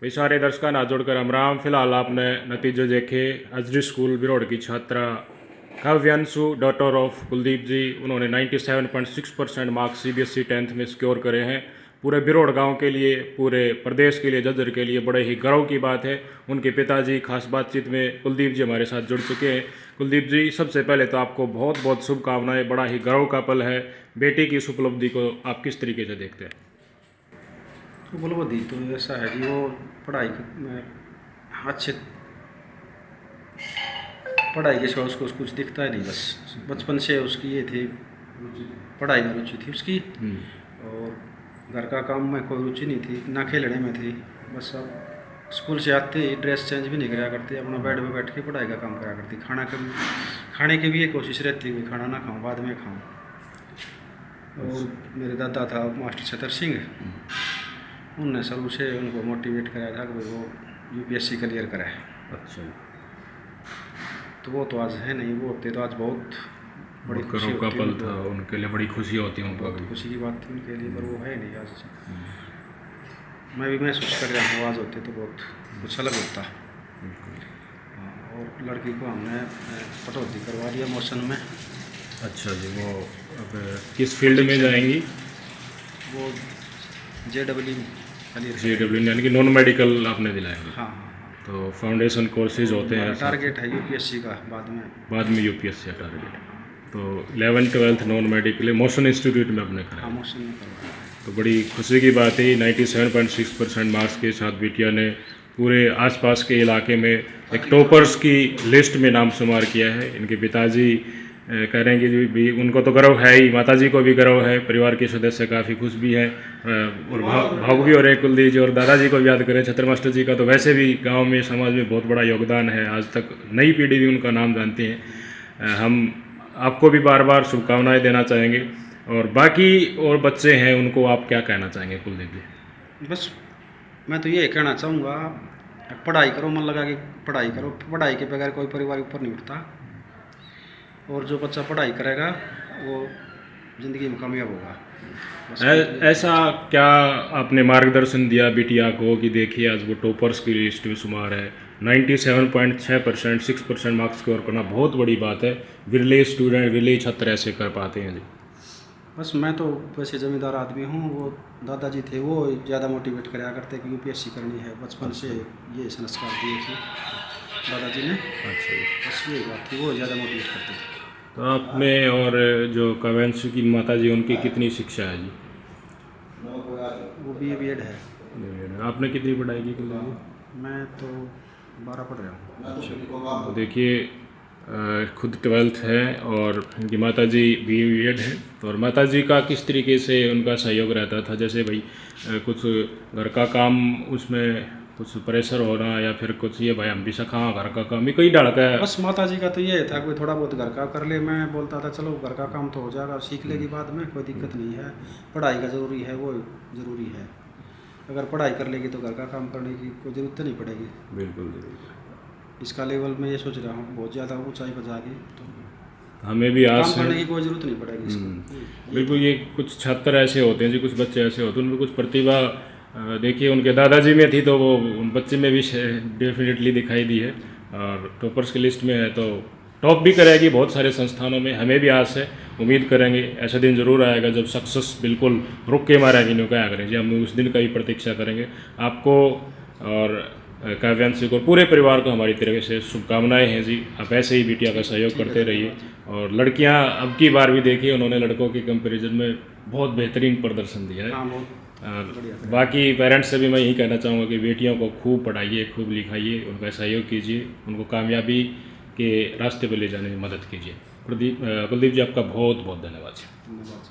भाई सारे दर्शकों हाथ जोड़कर हम राम। फिलहाल आपने नतीजे देखे। एचडी स्कूल बिरोड़ की छात्रा काव्यांशु डॉटर ऑफ कुलदीप जी, उन्होंने 97.6% मार्क्स सीबीएसई 10th में सिक्योर करे हैं। पूरे बिरोड़ गांव के लिए, पूरे प्रदेश के लिए, जज्जर के लिए बड़े ही गर्व की बात है। उनके पिताजी खास बातचीत में कुलदीप जी हमारे साथ जुड़ चुके हैं। कुलदीप जी, सबसे पहले तो आपको बहुत बहुत शुभकामनाएं। बड़ा ही गर्व का पल है। बेटी की इस उपलब्धि को आप किस तरीके से देखते हैं? उपलब्धि तो ऐसा है कि वो पढ़ाई में अच्छे पढ़ाई के सिवा उसको कुछ दिखता ही नहीं। बस बचपन से उसकी ये थी, पढ़ाई में रुचि थी उसकी, और घर का काम में कोई रुचि नहीं थी, ना खेलने में थी। बस अब स्कूल से आते ही ड्रेस चेंज भी नहीं करा करती, अपना बेड में बैठ के पढ़ाई का काम करा करती। खाने की भी ये कोशिश रहती है, खाना ना खाऊं, बाद में खाऊं। और मेरे दादा था मास्टर छतर सिंह, उनने शुरू से उनको मोटिवेट कराया था कि भाई वो यूपीएससी क्लियर कराए। अच्छा, तो वो तो आज है नहीं, वो होते तो आज बहुत बड़ी खुशी गर्व का होती पल था, उनके लिए बड़ी खुशी होती है उनको। बहुत खुशी की बात थी उनके लिए, पर वो है नहीं आज। मैं भी महसूस कर रहा हूँ, आज होते तो बहुत कुछ अलग होता। और लड़की को हमने कटौती करवा दिया मौसम में। अच्छा जी, वो अब किस फील्ड में जाएंगी? वो जेडब्ल्यू जेडब्ल्यू यानी कि नॉन मेडिकल आपने दिलाया? हाँ हाँ। तो फाउंडेशन कोर्सेज होते हैं? टारगेट है यूपीएससी का, बाद में यूपीएससी का टारगेट। तो 11th 12th non medical motion institute में आपने करा? हाँ, मौसम में करवाया। तो बड़ी खुशी की बात है। 97.6% मार्क्स के साथ बिटिया ने पूरे आसपास के इलाके में एक टॉपर्स की लिस्ट में नाम शुमार किया है। इनके पिताजी कह रहे हैं कि भी उनको तो गर्व है ही, माताजी को भी गर्व है, परिवार के सदस्य काफ़ी खुश भी हैं, और भाव भी हो रहे हैं। कुलदीप जी और दादाजी को भी याद करें, छत्र मास्टर जी का तो वैसे भी गांव में, समाज में बहुत बड़ा योगदान है। आज तक नई पीढ़ी भी उनका नाम जानती है। हम आपको भी बार बार शुभकामनाएँ देना चाहेंगे। और बाकी और बच्चे हैं, उनको आप क्या कहना चाहेंगे कुलदीप जी? बस मैं तो ये कहना चाहूँगा, पढ़ाई करो, मन लगा कि पढ़ाई करो। पढ़ाई के बगैर कोई परिवार ऊपर नहीं उठता, और जो बच्चा पढ़ाई करेगा वो ज़िंदगी में कामयाब होगा। ऐसा क्या आपने मार्गदर्शन दिया बिटिया को कि देखिए आज वो टॉपर्स की लिस्ट में शुमार है? 97.6% 6% मार्क्स स्कोर करना बहुत बड़ी बात है। विरले स्टूडेंट, विरले छात्र ऐसे कर पाते हैं जी। बस मैं तो वैसे ज़मींदार आदमी हूँ, वो दादाजी थे, वो ज़्यादा मोटिवेट कराया करते कि यूपीएससी करनी है। बचपन से ये संस्कार दिए थे दादाजी ने। अच्छा, बस ये बात थी, वो ज़्यादा मोटिवेट करते थे। तो आप में और जो काव्यांशु की माता जी, उनकी कितनी शिक्षा है जी? वो BA BEd है। आपने कितनी पढ़ाई की कुलदीप जी? मैं तो 12 पढ़ रहा हूँ। अच्छा, तो देखिए खुद 12th है और इनकी माता जी BA है। और माता जी का किस तरीके से उनका सहयोग रहता था? जैसे भाई कुछ घर का काम, उसमें कुछ प्रेशर होना, या फिर कुछ ये भाई हम भी सखा घर का काम ही कई डालता है? बस माता जी का तो ये था, कोई थोड़ा बहुत घर का कर ले। मैं बोलता था चलो घर का काम तो हो जाएगा, सीख लेगी बाद में, कोई दिक्कत नहीं है। पढ़ाई का ज़रूरी है, वो ज़रूरी है। अगर पढ़ाई कर लेगी तो घर का काम करने की कोई ज़रूरत नहीं पड़ेगी। बिल्कुल बिल्कुल। इसका लेवल में ये सोच रहा हूँ, बहुत ज़्यादा ऊंचाई पर जाके तो हमें भी आस काम है। करने की कोई ज़रूरत नहीं पड़ेगी इसको। बिल्कुल। ये कुछ छात्र ऐसे होते हैं जी, कुछ बच्चे ऐसे होते हैं, उनमें कुछ प्रतिभा देखिए उनके दादाजी में थी, तो वो उन बच्चे में भी डेफिनेटली दिखाई दी है, और टॉपर्स की लिस्ट में है, तो टॉप भी करेगी बहुत सारे संस्थानों में। हमें भी आस है, उम्मीद करेंगे ऐसा दिन ज़रूर आएगा जब सक्सेस बिल्कुल रुक के मारेगी। न्यू क्या करें जी, हम उस दिन का ही प्रतीक्षा करेंगे। आपको और काव्यांशु को, पूरे परिवार को हमारी तरफ से शुभकामनाएं हैं जी। आप ऐसे ही बिटिया का सहयोग करते रहिए। और लड़कियां अब की बार भी देखिए, उन्होंने लड़कों के कंपैरिजन में बहुत बेहतरीन प्रदर्शन दिया है। हाँ, बहुत बढ़िया। बाकी पेरेंट्स से भी मैं यही कहना चाहूँगा कि बेटियों को खूब पढ़ाइए, खूब लिखाइए, उनका सहयोग कीजिए, उनको कामयाबी के रास्ते पर ले जाने में मदद कीजिए। कुलदीप जी, आपका बहुत बहुत धन्यवाद।